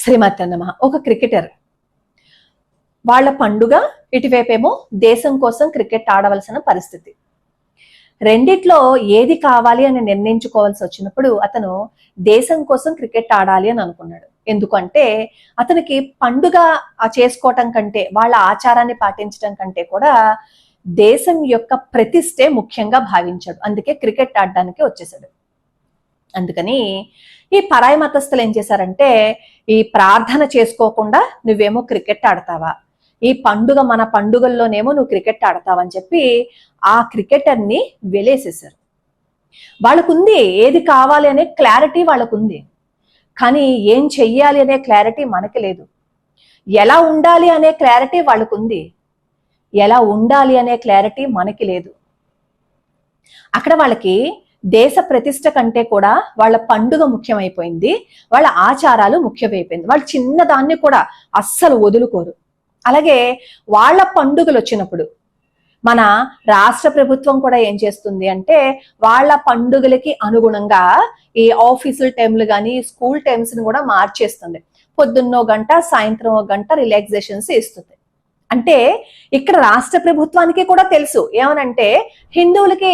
శ్రీమతి నమ. ఒక క్రికెటర్ వాళ్ళ పండుగ, ఇటువైపేమో దేశం కోసం క్రికెట్ ఆడవలసిన పరిస్థితి. రెండిట్లో ఏది కావాలి అని నిర్ణయించుకోవాల్సి వచ్చినప్పుడు అతను దేశం కోసం క్రికెట్ ఆడాలి అని అనుకున్నాడు. ఎందుకంటే అతనికి పండుగ చేసుకోవటం కంటే, వాళ్ళ ఆచారాన్ని పాటించడం కంటే కూడా దేశం యొక్క ప్రతిష్టే ముఖ్యంగా భావించాడు. అందుకే క్రికెట్ ఆడడానికి వచ్చేసాడు. అందుకని ఈ పరాయి మతస్థులు ఏం చేశారంటే, ఈ ప్రార్థన చేసుకోకుండా నువ్వేమో క్రికెట్ ఆడతావా, ఈ పండుగ మన పండుగల్లోనేమో నువ్వు క్రికెట్ ఆడతావని చెప్పి ఆ క్రికెటర్ని వెలేసేసారు. వాళ్ళకుంది ఏది కావాలి అనే క్లారిటీ వాళ్ళకుంది, కానీ ఏం చెయ్యాలి అనే క్లారిటీ మనకి లేదు. ఎలా ఉండాలి అనే క్లారిటీ వాళ్ళకుంది, ఎలా ఉండాలి అనే క్లారిటీ మనకి లేదు. అక్కడ వాళ్ళకి దేశ ప్రతిష్ట కంటే కూడా వాళ్ళ పండుగ ముఖ్యమైపోయింది, వాళ్ళ ఆచారాలు ముఖ్యమైపోయింది. వాళ్ళు చిన్నదాన్ని కూడా అస్సలు వదులుకోరు. అలాగే వాళ్ళ పండుగలు వచ్చినప్పుడు మన రాష్ట్ర ప్రభుత్వం కూడా ఏం చేస్తుంది అంటే, వాళ్ళ పండుగలకి అనుగుణంగా ఈ ఆఫీసుల టైంలు కానీ స్కూల్ టైమ్స్ ని కూడా మార్చేస్తుంది. పొద్దున్నో గంట, సాయంత్రం ఒక గంట రిలాక్సేషన్స్ ఇస్తుంది. అంటే ఇక్కడ రాష్ట్ర ప్రభుత్వానికి కూడా తెలుసు ఏమనంటే, హిందువులకి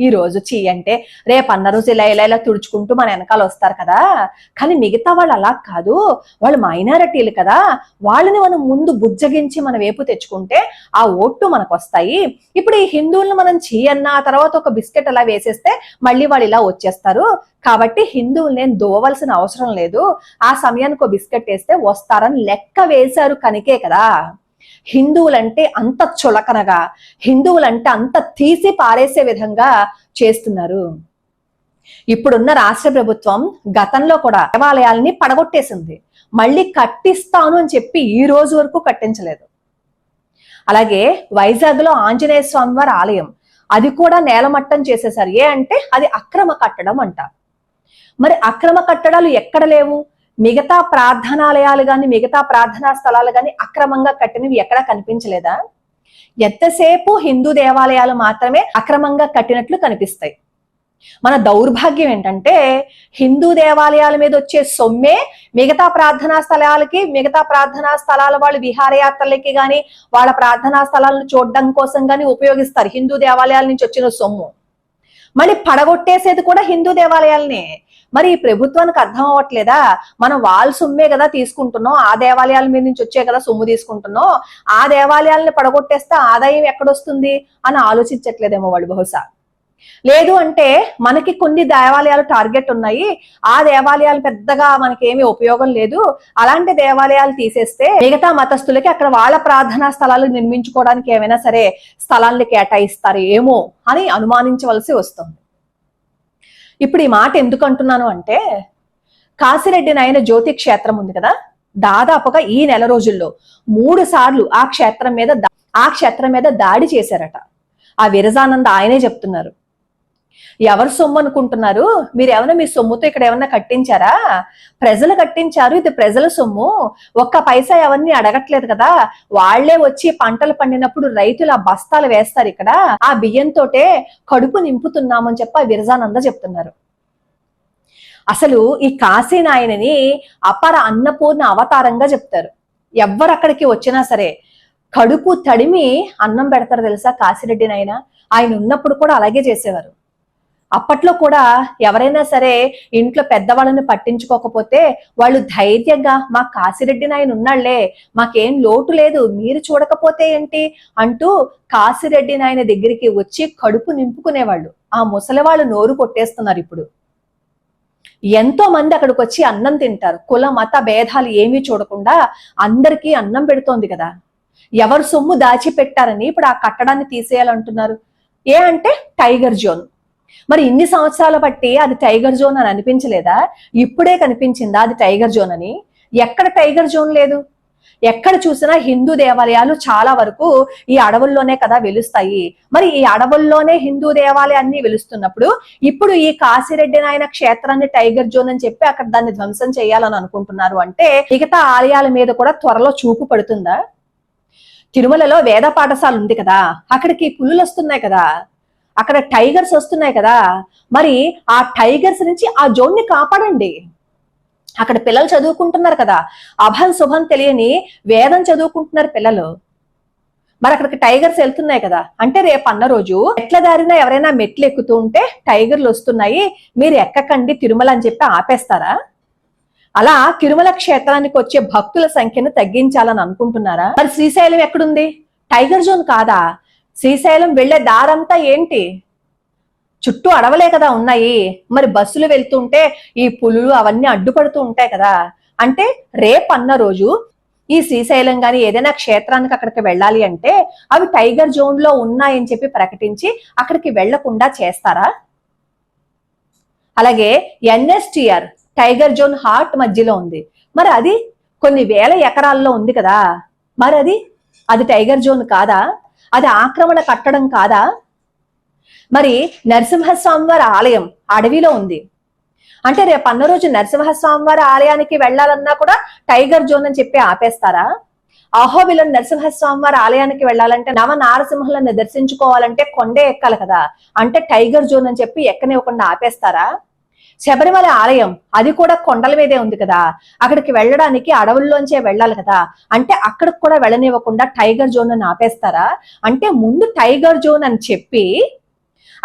ఈ రోజు అంటే రేపన్న రోజు ఇలా ఇలా ఇలా తుడుచుకుంటూ మన వెనకాల వస్తారు కదా, కానీ మిగతా వాళ్ళు అలా కాదు, వాళ్ళు మైనారిటీలు కదా, వాళ్ళని మనం ముందు బుజ్జగించి మన వైపు తెచ్చుకుంటే ఆ ఓట్లు మనకు వస్తాయి. ఇప్పుడు ఈ హిందువులను మనం అన్న తర్వాత ఒక బిస్కెట్ అలా వేసేస్తే మళ్ళీ వాళ్ళు ఇలా వచ్చేస్తారు, కాబట్టి హిందువులు నేను దోవలసిన అవసరం లేదు, ఆ సమయానికి ఒక బిస్కెట్ వేస్తే వస్తారని లెక్క వేశారు కనుకే కదా హిందువులంటే అంత చులకనగా, హిందువులంటే అంత తీసి పారేసే విధంగా చేస్తున్నారు. ఇప్పుడున్న రాష్ట్ర ప్రభుత్వం గతంలో కూడా దేవాలయాల్ని పడగొట్టేసింది, మళ్ళీ కట్టిస్తాను అని చెప్పి ఈ రోజు వరకు కట్టించలేదు. అలాగే వైజాగ్ లో ఆంజనేయ స్వామి వారి ఆలయం, అది కూడా నేలమట్టం చేసేసారు. అంటే అది అక్రమ కట్టడం అంట. మరి అక్రమ కట్టడాలు ఎక్కడ లేవు? మిగతా ప్రార్థనాలయాలు కానీ మిగతా ప్రార్థనా స్థలాలు కానీ అక్రమంగా కట్టినవి ఎక్కడా కనిపించలేదా? ఎంతసేపు హిందూ దేవాలయాలు మాత్రమే అక్రమంగా కట్టినట్లు కనిపిస్తాయి. మన దౌర్భాగ్యం ఏంటంటే, హిందూ దేవాలయాల మీద వచ్చే సొమ్మే మిగతా ప్రార్థనా స్థలాలకి, మిగతా ప్రార్థనా స్థలాల వాళ్ళు విహారయాత్రలకి కానీ వాళ్ళ ప్రార్థనా స్థలాలను చూడడం కోసం కానీ ఉపయోగిస్తారు. హిందూ దేవాలయాల నుంచి వచ్చిన సొమ్ము మళ్ళీ పడగొట్టేసేది కూడా హిందూ దేవాలయాలనే. మరి ఈ ప్రభుత్వానికి అర్థం అవ్వట్లేదా? మనం వాళ్ళ సొమ్మే కదా తీసుకుంటున్నాం, ఆ దేవాలయాల మీద నుంచి వచ్చే కదా సొమ్ము తీసుకుంటున్నాం, ఆ దేవాలయాలను పడగొట్టేస్తే ఆదాయం ఎక్కడొస్తుంది అని ఆలోచించట్లేదేమో వాళ్ళు బహుశా. లేదు అంటే మనకి కొన్ని దేవాలయాలు టార్గెట్ ఉన్నాయి, ఆ దేవాలయాలు పెద్దగా మనకేమీ ఉపయోగం లేదు, అలాంటి దేవాలయాలు తీసేస్తే మిగతా మతస్థులకి అక్కడ వాళ్ళ ప్రార్థనా స్థలాలు నిర్మించుకోవడానికి ఏమైనా సరే స్థలాన్ని కేటాయిస్తారు ఏమో అని అనుమానించవలసి వస్తుంది. ఇప్పుడు ఈ మాట ఎందుకు అంటున్నాను అంటే, కాశిరెడ్డి నాయన జ్యోతి క్షేత్రం ఉంది కదా, దాదాపుగా ఈ నెల రోజుల్లో 3 సార్లు ఆ క్షేత్రం మీద దాడి చేశారట. ఆ విరజానంద ఆయనే చెప్తున్నారు. ఎవరు సొమ్ము అనుకుంటున్నారు మీరు? ఏమైనా మీ సొమ్ముతో ఇక్కడ ఏమన్నా కట్టించారా? ప్రజలు కట్టించారు, ఇది ప్రజల సొమ్ము, ఒక్క పైసా ఎవరిని అడగట్లేదు కదా, వాళ్లే వచ్చి పంటలు పండినప్పుడు రైతులు ఆ బస్తాలు వేస్తారు, ఇక్కడ ఆ బియ్యంతోటే కడుపు నింపుతున్నామని చెప్పి ఆ విరజానంద చెప్తున్నారు. అసలు ఈ కాశీనాయనని అపర అన్నపూర్ణ అవతారంగా చెప్తారు. ఎవ్వరు అక్కడికి వచ్చినా సరే కడుపు తడిమి అన్నం పెడతారు తెలుసా కాశిరెడ్డి నాయన. ఆయన ఉన్నప్పుడు కూడా అలాగే చేసేవారు. అప్పట్లో కూడా ఎవరైనా సరే ఇంట్లో పెద్దవాళ్ళని పట్టించుకోకపోతే వాళ్ళు ధైర్యంగా మా కాశిరెడ్డి నాయన ఉన్నాళ్లే, మాకేం లోటు లేదు, మీరు చూడకపోతే ఏంటి అంటూ కాశిరెడ్డి నాయన దగ్గరికి వచ్చి కడుపు నింపుకునేవాళ్ళు. ఆ ముసలివాళ్ళు నోరు కొట్టేస్తున్నారు ఇప్పుడు. ఎంతో మంది అక్కడికి వచ్చి అన్నం తింటారు. కుల మత భేదాలు ఏమీ చూడకుండా అందరికీ అన్నం పెడుతోంది కదా. ఎవరు సొమ్ము దాచిపెట్టారని ఇప్పుడు ఆ కట్టడాన్ని తీసేయాలంటున్నారు. అంటే టైగర్ జోన్. మరి ఇన్ని సంవత్సరాల బట్టి అది టైగర్ జోన్ అని అనిపించలేదా? ఇప్పుడే కనిపించిందా అది టైగర్ జోన్ అని? ఎక్కడ టైగర్ జోన్ లేదు. ఎక్కడ చూసినా హిందూ దేవాలయాలు చాలా వరకు ఈ అడవుల్లోనే కదా వెలుస్తాయి. మరి ఈ అడవుల్లోనే హిందూ దేవాలయాన్ని వెలుస్తున్నప్పుడు ఇప్పుడు ఈ కాశిరెడ్డి నాయన క్షేత్రాన్ని టైగర్ జోన్ అని చెప్పి అక్కడ దాన్ని ధ్వంసం చేయాలని అనుకుంటున్నారు అంటే మిగతా ఆలయాల మీద కూడా త్వరలో చూపు పడుతుందా? తిరుమలలో వేద పాఠశాల ఉంది కదా, అక్కడికి పులులు వస్తున్నాయి కదా, అక్కడ టైగర్స్ వస్తున్నాయి కదా, మరి ఆ టైగర్స్ నుంచి ఆ జోన్ ని కాపాడండి. అక్కడ పిల్లలు చదువుకుంటున్నారు కదా, అభం శుభం తెలియని వేదం చదువుకుంటున్నారు పిల్లలు. మరి అక్కడికి టైగర్స్ వెళ్తున్నాయి కదా, అంటే రేపు అన్న రోజు మెట్ల దారిన ఎవరైనా మెట్లు ఎక్కుతూ ఉంటే టైగర్లు వస్తున్నాయి, మీరు ఎక్కకండి తిరుమల అని చెప్పి ఆపేస్తారా? అలా తిరుమల క్షేత్రానికి వచ్చే భక్తుల సంఖ్యను తగ్గించాలని అనుకుంటున్నారా? మరి శ్రీశైలం ఎక్కడుంది? టైగర్ జోన్ కాదా? శ్రీశైలం వెళ్లే దారంతా ఏంటి? చుట్టూ అడవలే కదా ఉన్నాయి. మరి బస్సులు వెళ్తుంటే ఈ పులులు అవన్నీ అడ్డుపడుతూ ఉంటాయి కదా. అంటే రేపన్న రోజు ఈ శ్రీశైలం గాని ఏదైనా క్షేత్రానికి అక్కడికి వెళ్ళాలి అంటే అవి టైగర్ జోన్ లో ఉన్నాయని చెప్పి ప్రకటించి అక్కడికి వెళ్లకుండా చేస్తారా? అలాగే ఎన్ఎస్టిఆర్ టైగర్ జోన్ హార్ట్ మధ్యలో ఉంది, మరి అది కొన్ని వేల ఎకరాల్లో ఉంది కదా, మరి అది టైగర్ జోన్ కాదా? అది ఆక్రమణ కట్టడం కాదా? మరి నరసింహస్వామి వారి ఆలయం అడవిలో ఉంది అంటే రేపు అన్న రోజు నరసింహస్వామి వారి ఆలయానికి వెళ్లాలన్నా కూడా టైగర్ జోన్ అని చెప్పి ఆపేస్తారా? అహోబిలం నరసింహస్వామి వారి ఆలయానికి వెళ్లాలంటే నవ నారసింహులను దర్శించుకోవాలంటే కొండే ఎక్కాలి కదా, అంటే టైగర్ జోన్ అని చెప్పి ఎక్కనివ్వకుండా ఆపేస్తారా? శబరిమల ఆలయం అది కూడా కొండల మీదే ఉంది కదా, అక్కడికి వెళ్ళడానికి అడవుల్లోంచే వెళ్ళాలి కదా, అంటే అక్కడికి కూడా వెళ్ళనివ్వకుండా టైగర్ జోన్ అని ఆపేస్తారా? అంటే ముందు టైగర్ జోన్ అని చెప్పి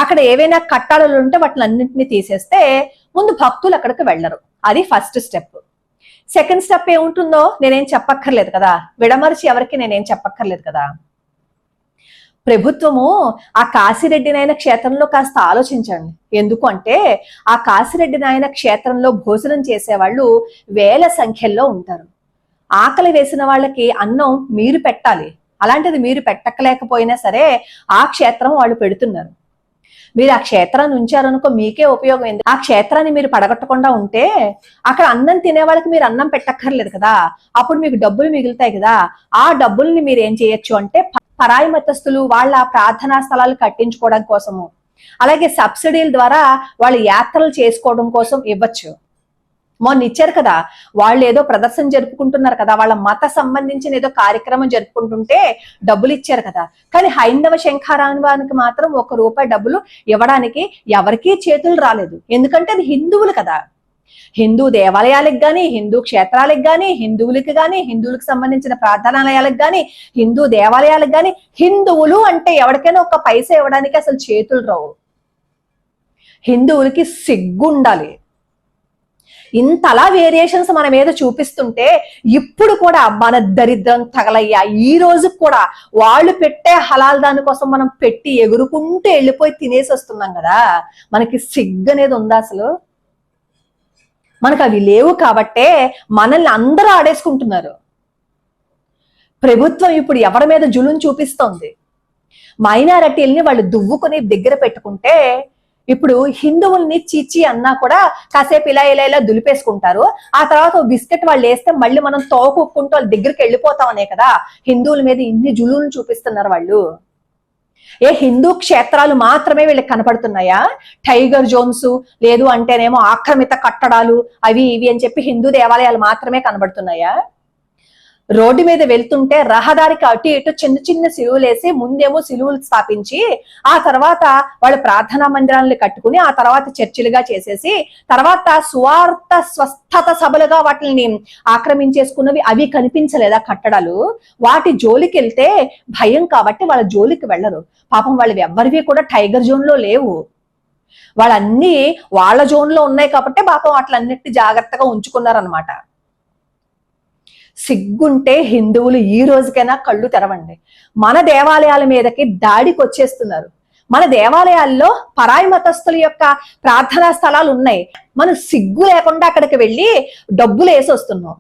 అక్కడ ఏవైనా కట్టాలు ఉంటే వాటిని అన్నింటినీ తీసేస్తే ముందు భక్తులు అక్కడికి వెళ్ళరు. అది ఫస్ట్ స్టెప్. సెకండ్ స్టెప్ ఏముంటుందో నేనేం చెప్పక్కర్లేదు కదా, విడమర్చి ఎవరికి నేనేం చెప్పక్కర్లేదు కదా. ప్రభుత్వము ఆ కాశీరెడ్డి నాయన క్షేత్రంలో కాస్త ఆలోచించండి. ఎందుకు అంటే ఆ కాశీరెడ్డి నాయన క్షేత్రంలో భోజనం చేసేవాళ్ళు వేల సంఖ్యల్లో ఉంటారు. ఆకలి వేసిన వాళ్ళకి అన్నం మీరు పెట్టాలి, అలాంటిది మీరు పెట్టలేకపోయినా సరే ఆ క్షేత్రం వాళ్ళు పెడుతున్నారు. మీరు ఆ క్షేత్రాన్ని ఉంచారనుకో మీకే ఉపయోగం ఏంది? ఆ క్షేత్రాన్ని మీరు పడగొట్టకుండా ఉంటే అక్కడ అన్నం తినే వాళ్ళకి మీరు అన్నం పెట్టక్కర్లేదు కదా, అప్పుడు మీకు డబ్బులు మిగులుతాయి కదా. ఆ డబ్బుల్ని మీరు ఏం చేయొచ్చు అంటే పరాయి మతస్థులు వాళ్ళ ప్రార్థనా స్థలాలు కట్టించుకోవడం కోసము, అలాగే సబ్సిడీల ద్వారా వాళ్ళు యాత్రలు చేసుకోవడం కోసం ఇవ్వచ్చు. మొన్న ఇచ్చారు కదా, వాళ్ళు ఏదో ప్రదర్శన జరుపుకుంటున్నారు కదా, వాళ్ళ మత సంబంధించిన ఏదో కార్యక్రమం జరుపుకుంటుంటే డబ్బులు ఇచ్చారు కదా. కానీ హైందవ శంఖారావానికి మాత్రం ₹1 డబ్బులు ఇవ్వడానికి ఎవరికీ చేతులు రాలేదు. ఎందుకంటే అది హిందువులు కదా. హిందూ దేవాలయాలకు గాని, హిందూ క్షేత్రాలకు గాని, హిందువులకి గాని, హిందువులకు సంబంధించిన ప్రార్థనాలయాలకు గాని, హిందూ దేవాలయాలకు గాని, హిందువులు అంటే ఎవరికైనా ఒక పైసా ఇవ్వడానికి అసలు చేతులు రావు. హిందువులకి సిగ్గుండాలి. ఇంతలా వేరియేషన్స్ మన మీద చూపిస్తుంటే ఇప్పుడు కూడా మన దరిద్రం తగలయ్యా ఈ రోజు కూడా వాళ్ళు పెట్టే హలాల్ దానికోసం మనం పెట్టి ఎగురుకుంటూ వెళ్ళిపోయి తినేసి వస్తున్నాం కదా. మనకి సిగ్గు అనేది ఉందా అసలు? మనకు అవి లేవు కాబట్టే మనల్ని అందరూ ఆడేసుకుంటున్నారు. ప్రభుత్వం ఇప్పుడు ఎవరి మీద జులుం చూపిస్తోంది. మైనారిటీల్ని వాళ్ళు దువ్వుకొని దగ్గర పెట్టుకుంటే ఇప్పుడు హిందువుల్ని చీచి అన్నా కూడా కాసేపు ఇలా దులిపేసుకుంటారు. ఆ తర్వాత బిస్కెట్ వాళ్ళు వేస్తే మళ్ళీ మనం తోకుంటూ వాళ్ళ దగ్గరికి వెళ్ళిపోతామనే కదా హిందువుల మీద ఇన్ని జులులు చూపిస్తున్నారు వాళ్ళు. ఏ హిందూ క్షేత్రాలు మాత్రమే వీళ్ళకి కనపడుతున్నాయా? టైగర్ జోన్స్ లేదు అంటేనేమో ఆక్రమిత కట్టడాలు అవి ఇవి అని చెప్పి హిందూ దేవాలయాలు మాత్రమే కనబడుతున్నాయా? రోడ్డు మీద వెళ్తుంటే రహదారికి అటు ఇటు చిన్న చిన్న సిలువులేసి ముందేమో సిలువులు స్థాపించి ఆ తర్వాత వాళ్ళు ప్రార్థనా మందిరాలను కట్టుకుని ఆ తర్వాత చర్చిలుగా చేసేసి తర్వాత స్వార్థ స్వస్థత సభలుగా వాటిని ఆక్రమించేసుకున్నవి అవి కనిపించలేదా కట్టడాలు? వాటి జోలికి వెళ్తే భయం కాబట్టి వాళ్ళ జోలికి వెళ్ళరు. పాపం వాళ్ళు ఎవ్వరివి కూడా టైగర్ జోన్ లో లేవు. వాళ్ళన్నీ వాళ్ళ జోన్ లో ఉన్నాయి కాబట్టి పాపం వాటిలన్నిటిని జాగ్రత్తగా ఉంచుకున్నారనమాట. సిగ్గుంటే హిందువులు ఈ రోజుకైనా కళ్ళు తెరవండి. మన దేవాలయాల మీదకి దాడికి వచ్చేస్తున్నారు. మన దేవాలయాల్లో పరాయి మతస్థుల యొక్క ప్రార్థనా స్థలాలు ఉన్నాయి. మనం సిగ్గు లేకుండా అక్కడికి వెళ్ళి డబ్బులు వేసి వస్తున్నాం.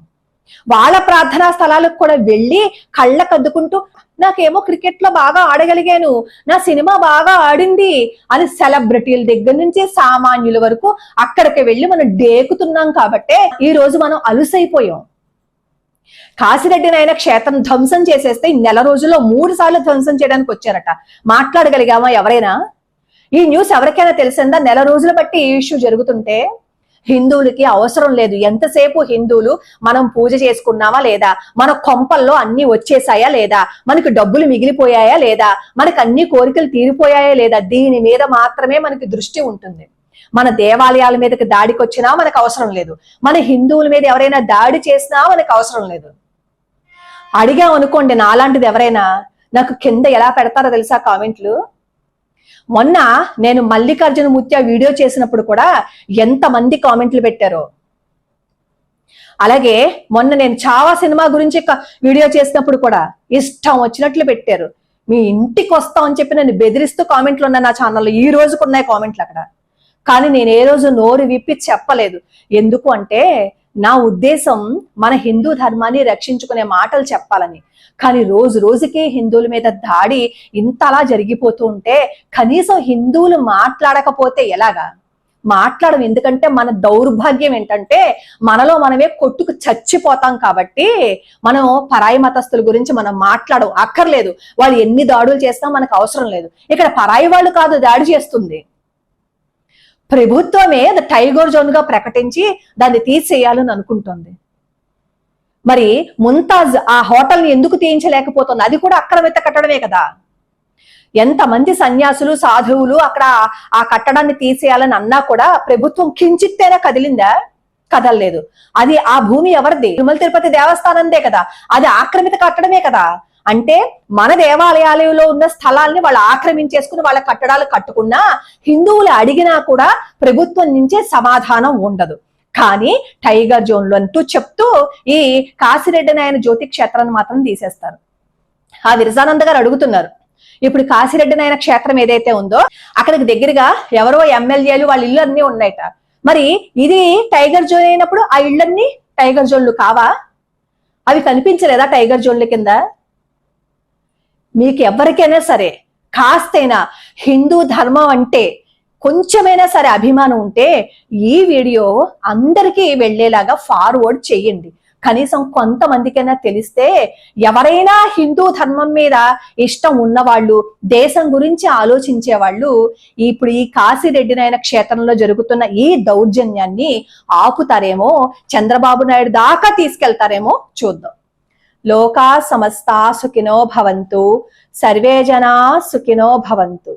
వాళ్ళ ప్రార్థనా స్థలాలకు కూడా వెళ్ళి కళ్ళకద్దుకుంటూ నాకేమో క్రికెట్ లో బాగా ఆడగలిగాను, నా సినిమా బాగా ఆడింది అని సెలబ్రిటీల దగ్గర నుంచి సామాన్యుల వరకు అక్కడికి వెళ్ళి మనం డేకుతున్నాం కాబట్టే ఈ రోజు మనం అలుసైపోయాం. కాశీరెడ్డి నాయన క్షేత్రం ధ్వంసం చేసేస్తే నెల రోజుల్లో 3 సార్లు ధ్వంసం చేయడానికి వచ్చారట. మాట్లాడగలిగామా ఎవరైనా? ఈ న్యూస్ ఎవరికైనా తెలిసిందా? నెల రోజులు బట్టి ఈ ఇష్యూ జరుగుతుంటే హిందువులకి అవసరం లేదు. ఎంతసేపు హిందువులు మనం పూజ చేసుకున్నామా లేదా, మన కొంపల్లో అన్ని వచ్చేసాయా లేదా, మనకి డబ్బులు మిగిలిపోయాయా లేదా, మనకి అన్ని కోరికలు తీరిపోయాయా లేదా, దీని మీద మాత్రమే మనకి దృష్టి ఉంటుంది. మన దేవాలయాల మీదకి దాడికి వచ్చినా మనకు అవసరం లేదు, మన హిందువుల మీద ఎవరైనా దాడి చేసినా మనకు అవసరం లేదు. అడిగాం అనుకోండి నాలాంటిది ఎవరైనా, నాకు కింద ఎలా పెడతారో తెలుసా కామెంట్లు. మొన్న నేను మల్లికార్జున ముత్య వీడియో చేసినప్పుడు కూడా ఎంతమంది కామెంట్లు పెట్టారో. అలాగే మొన్న నేను చావా సినిమా గురించి వీడియో చేసినప్పుడు కూడా ఇష్టం వచ్చినట్లు పెట్టారు. మీ ఇంటికి వస్తామని చెప్పి నన్ను బెదిరిస్తూ కామెంట్లు ఉన్నాయి నా ఛానల్లో. ఈ రోజుకు ఉన్నాయి కామెంట్లు అక్కడ. కానీ నేను ఏ రోజు నోరు విప్పి చెప్పలేదు. ఎందుకు అంటే నా ఉద్దేశం మన హిందూ ధర్మాన్ని రక్షించుకునే మాటలు చెప్పాలని. కానీ రోజు రోజుకి హిందువుల మీద దాడి ఇంతలా జరిగిపోతూ ఉంటే కనీసం హిందువులు మాట్లాడకపోతే ఎలాగా? మాట్లాడడం. ఎందుకంటే మన దౌర్భాగ్యం ఏంటంటే మనలో మనమే కొట్టుకు చచ్చిపోతాం కాబట్టి మనం పరాయి మతస్థుల గురించి మనం మాట్లాడడం అక్కర్లేదు. వాళ్ళు ఎన్ని దాడులు చేసినా మనకు అవసరం లేదు. ఇక్కడ పరాయి వాళ్ళు కాదు దాడి చేస్తుంది, ప్రభుత్వమే టైగర్ జోన్ గా ప్రకటించి దాన్ని తీసేయాలని అనుకుంటుంది. మరి ముంతాజ్ ఆ హోటల్ని ఎందుకు తీయించలేకపోతుంది? అది కూడా అక్రమిత కట్టడమే కదా. ఎంతమంది సన్యాసులు సాధువులు అక్కడ ఆ కట్టడాన్ని తీసేయాలని అన్నా కూడా ప్రభుత్వం కించిత్తైనా కదిలిందా? కదలలేదు. అది ఆ భూమి ఎవరిది? తిరుమల తిరుపతి దేవస్థానందే కదా. అది ఆక్రమిత కట్టడమే కదా. అంటే మన దేవాలయాలలో ఉన్న స్థలాల్ని వాళ్ళు ఆక్రమించేసుకుని వాళ్ళ కట్టడాలు కట్టుకున్నా హిందువులు అడిగినా కూడా ప్రభుత్వం నుంచే సమాధానం ఉండదు. కానీ టైగర్ జోన్లు అంటూ చెప్తూ ఈ కాశిరెడ్డి నాయన జ్యోతి క్షేత్రాన్ని మాత్రం తీసేస్తారు. ఆ విరజానంద గారు అడుగుతున్నారు, ఇప్పుడు కాశిరెడ్డి నాయన క్షేత్రం ఏదైతే ఉందో అక్కడికి దగ్గరగా ఎవరో ఎమ్మెల్యేలు వాళ్ళ ఇళ్ళు అన్నీ ఉన్నాయట. మరి ఇది టైగర్ జోన్ అయినప్పుడు ఆ ఇళ్ళన్నీ టైగర్ జోన్లు కావా? అవి కనిపించలేదా టైగర్ జోన్ల కింద? మీకు ఎవరికైనా సరే కాస్తైనా హిందూ ధర్మం అంటే కొంచెమైనా సరే అభిమానం ఉంటే ఈ వీడియో అందరికీ వెళ్ళేలాగా ఫార్వర్డ్ చేయండి. కనీసం కొంతమందికైనా తెలిస్తే ఎవరైనా హిందూ ధర్మం మీద ఇష్టం ఉన్నవాళ్ళు, దేశం గురించి ఆలోచించే వాళ్ళు ఇప్పుడు ఈ కాశిరెడ్డి నాయన క్షేత్రంలో జరుగుతున్న ఈ దౌర్జన్యాన్ని ఆపుతారేమో, చంద్రబాబు నాయుడు దాకా తీసుకెళ్తారేమో చూద్దాం. లోకా సమస్తా సుఖినో భవంతు, సర్వే జనా సుఖినో భవంతు.